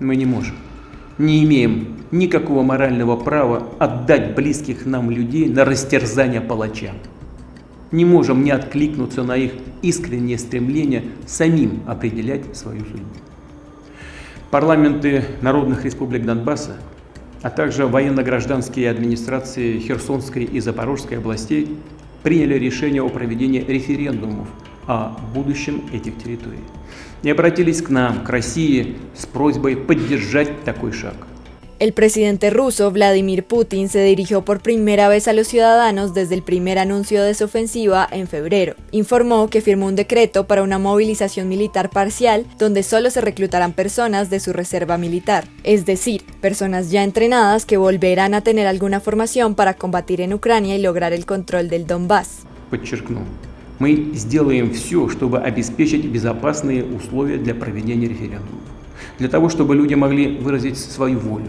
Мы не можем, не имеем никакого морального права отдать близких нам людей на растерзание палачам. Не можем не откликнуться на их искреннее стремление самим определять свою судьбу. Парламенты народных республик Донбасса, а также военно-гражданские администрации Херсонской и Запорожской областей приняли решение о проведении референдумов о будущем этих teritorii y обратились к нам, к России, с просьбой поддержать такой шаг. El presidente ruso Vladimir Putin se dirigió por primera vez a los ciudadanos desde el primer anuncio de su ofensiva en febrero. Informó que firmó un decreto para una movilización militar parcial donde solo se reclutarán personas de su reserva militar, es decir, personas ya entrenadas que volverán a tener alguna formación para combatir en Ucrania y lograr el control del Donbass. Подчеркну, мы сделаем все, чтобы обеспечить безопасные условия для проведения референдума, для того, чтобы люди могли выразить свою волю.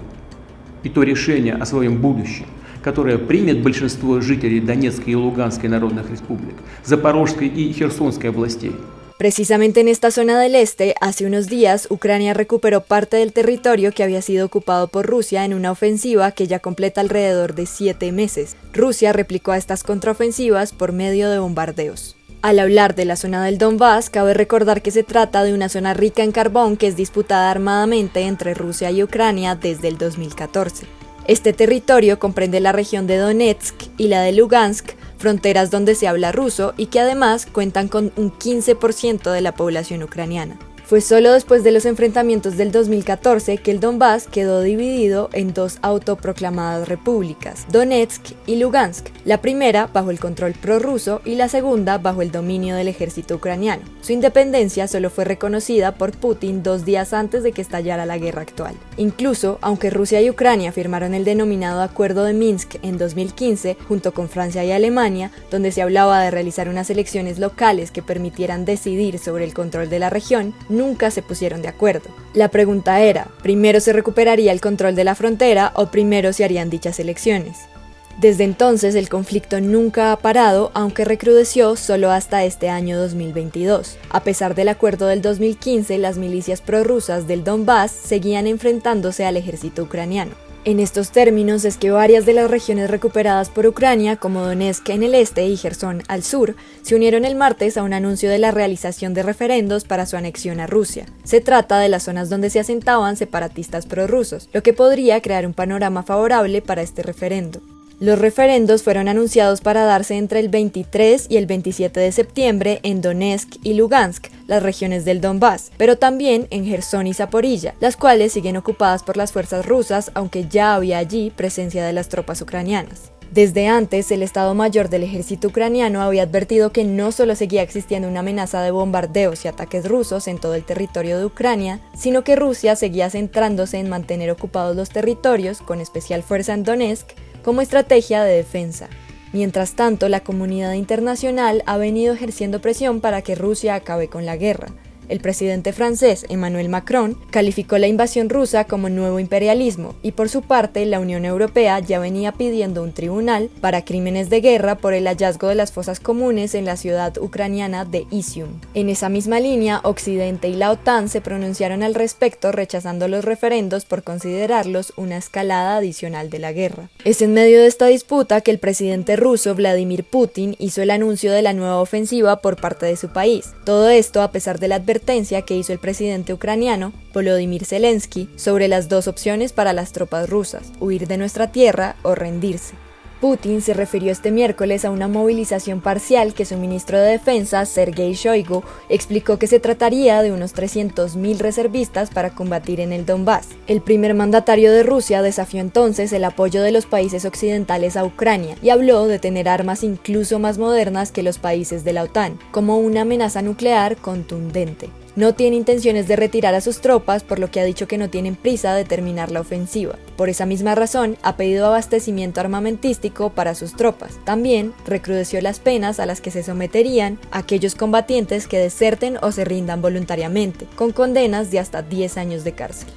И то решение о своем будущем, которое примет большинство жителей Донецкой и Луганской народных республик, Запорожской и Херсонской областей. Precisamente en esta zona del este, hace unos días, Ucrania recuperó parte del territorio que había sido ocupado por Rusia en una ofensiva que ya completa alrededor de 7 meses. Rusia replicó a estas contraofensivas por medio de bombardeos. Al hablar de la zona del Donbass, cabe recordar que se trata de una zona rica en carbón que es disputada armadamente entre Rusia y Ucrania desde el 2014. Este territorio comprende la región de Donetsk y la de Lugansk, fronteras donde se habla ruso y que además cuentan con un 15% de la población ucraniana. Fue solo después de los enfrentamientos del 2014 que el Donbass quedó dividido en dos autoproclamadas repúblicas, Donetsk y Lugansk, la primera bajo el control prorruso y la segunda bajo el dominio del ejército ucraniano. Su independencia solo fue reconocida por Putin 2 días antes de que estallara la guerra actual. Incluso, aunque Rusia y Ucrania firmaron el denominado Acuerdo de Minsk en 2015, junto con Francia y Alemania, donde se hablaba de realizar unas elecciones locales que permitieran decidir sobre el control de la región, nunca se pusieron de acuerdo. La pregunta era, ¿primero se recuperaría el control de la frontera o primero se harían dichas elecciones? Desde entonces el conflicto nunca ha parado, aunque recrudeció solo hasta este año 2022. A pesar del acuerdo del 2015, las milicias prorrusas del Donbass seguían enfrentándose al ejército ucraniano. En estos términos es que varias de las regiones recuperadas por Ucrania, como Donetsk en el este y Jersón al sur, se unieron el martes a un anuncio de la realización de referendos para su anexión a Rusia. Se trata de las zonas donde se asentaban separatistas prorrusos, lo que podría crear un panorama favorable para este referendo. Los referendos fueron anunciados para darse entre el 23 y el 27 de septiembre en Donetsk y Lugansk, las regiones del Donbass, pero también en Jersón y Zaporilla, las cuales siguen ocupadas por las fuerzas rusas, aunque ya había allí presencia de las tropas ucranianas. Desde antes, el Estado Mayor del Ejército ucraniano había advertido que no solo seguía existiendo una amenaza de bombardeos y ataques rusos en todo el territorio de Ucrania, sino que Rusia seguía centrándose en mantener ocupados los territorios, con especial fuerza en Donetsk, como estrategia de defensa. Mientras tanto, la comunidad internacional ha venido ejerciendo presión para que Rusia acabe con la guerra. El presidente francés Emmanuel Macron calificó la invasión rusa como nuevo imperialismo y por su parte la Unión Europea ya venía pidiendo un tribunal para crímenes de guerra por el hallazgo de las fosas comunes en la ciudad ucraniana de Izium. En esa misma línea, Occidente y la OTAN se pronunciaron al respecto rechazando los referendos por considerarlos una escalada adicional de la guerra. Es en medio de esta disputa que el presidente ruso Vladimir Putin hizo el anuncio de la nueva ofensiva por parte de su país. Todo esto a pesar de la advertencia que hizo el presidente ucraniano, Volodymyr Zelensky, sobre las dos opciones para las tropas rusas, huir de nuestra tierra o rendirse. Putin se refirió este miércoles a una movilización parcial que su ministro de Defensa, Sergei Shoigu, explicó que se trataría de unos 300.000 reservistas para combatir en el Donbass. El primer mandatario de Rusia desafió entonces el apoyo de los países occidentales a Ucrania y habló de tener armas incluso más modernas que los países de la OTAN, como una amenaza nuclear contundente. No tiene intenciones de retirar a sus tropas, por lo que ha dicho que no tienen prisa de terminar la ofensiva. Por esa misma razón, ha pedido abastecimiento armamentístico para sus tropas. También recrudeció las penas a las que se someterían aquellos combatientes que deserten o se rindan voluntariamente, con condenas de hasta 10 años de cárcel.